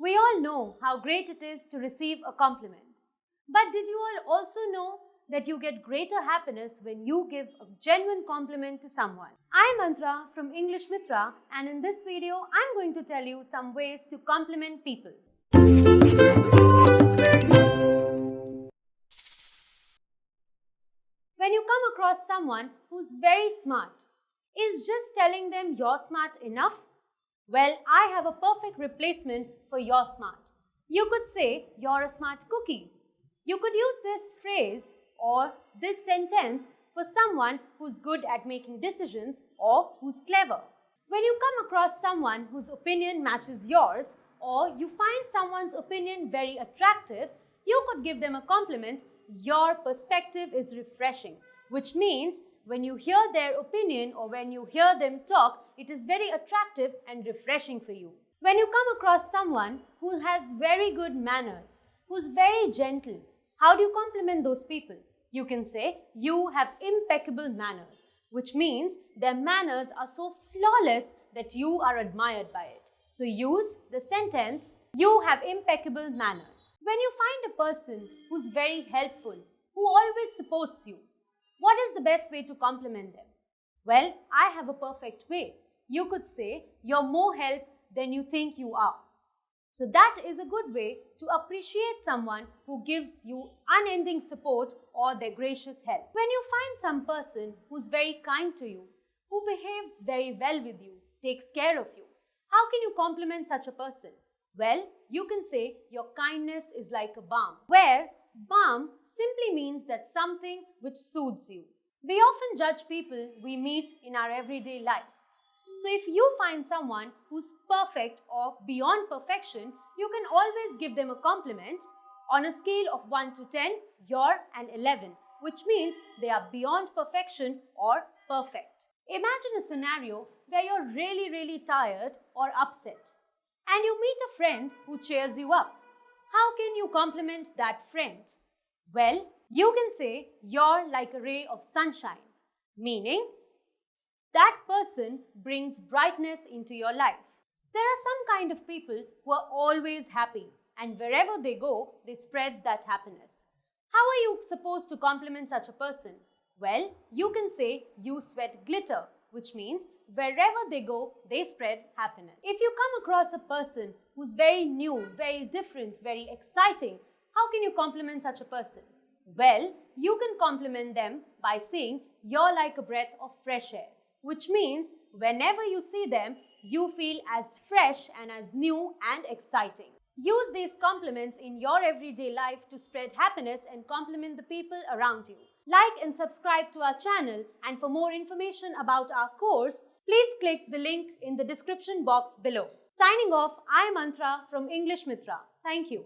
We all know how great it is to receive a compliment. But did you all also know that you get greater happiness when you give a genuine compliment to someone? I'm Mithra from English Mithra, and in this video, I'm going to tell you some ways to compliment people. When you come across someone who's very smart, is just telling them you're smart enough? Well, I have a perfect replacement for you're smart. You could say you're a smart cookie. You could use this phrase or this sentence for someone who's good at making decisions or who's clever. When you come across someone whose opinion matches yours, or you find someone's opinion very attractive, you could give them a compliment. Your perspective is refreshing, which means when you hear their opinion or when you hear them talk, it is very attractive and refreshing for you. When you come across someone who has very good manners, who's very gentle, how do you compliment those people? You can say, you have impeccable manners, which means their manners are so flawless that you are admired by it. So use the sentence, you have impeccable manners. When you find a person who's very helpful, who always supports you, what is the best way to compliment them? Well, I have a perfect way. You could say, you're more help than you think you are. So that is a good way to appreciate someone who gives you unending support or their gracious help. When you find some person who's very kind to you, who behaves very well with you, takes care of you, how can you compliment such a person? Well, you can say your kindness is like a balm, where balm simply means that something which soothes you. We often judge people we meet in our everyday lives. So if you find someone who's perfect or beyond perfection, you can always give them a compliment. On a scale of 1 to 10, you're an 11, which means they are beyond perfection or perfect. Imagine a scenario where you're really tired or upset, and you meet a friend who cheers you up. How can you compliment that friend? Well, you can say you're like a ray of sunshine, meaning that person brings brightness into your life. There are some kind of people who are always happy, and wherever they go, they spread that happiness. How are you supposed to compliment such a person? Well, you can say you sweat glitter, which means wherever they go, they spread happiness. If you come across a person who's very new, very different, very exciting, how can you compliment such a person? Well, you can compliment them by saying you're like a breath of fresh air, which means whenever you see them, you feel as fresh and as new and exciting. Use these compliments in your everyday life to spread happiness and compliment the people around you. Like and subscribe to our channel, and for more information about our course, please click the link in the description box below. Signing off, I am Mithra from English Mithra. Thank you.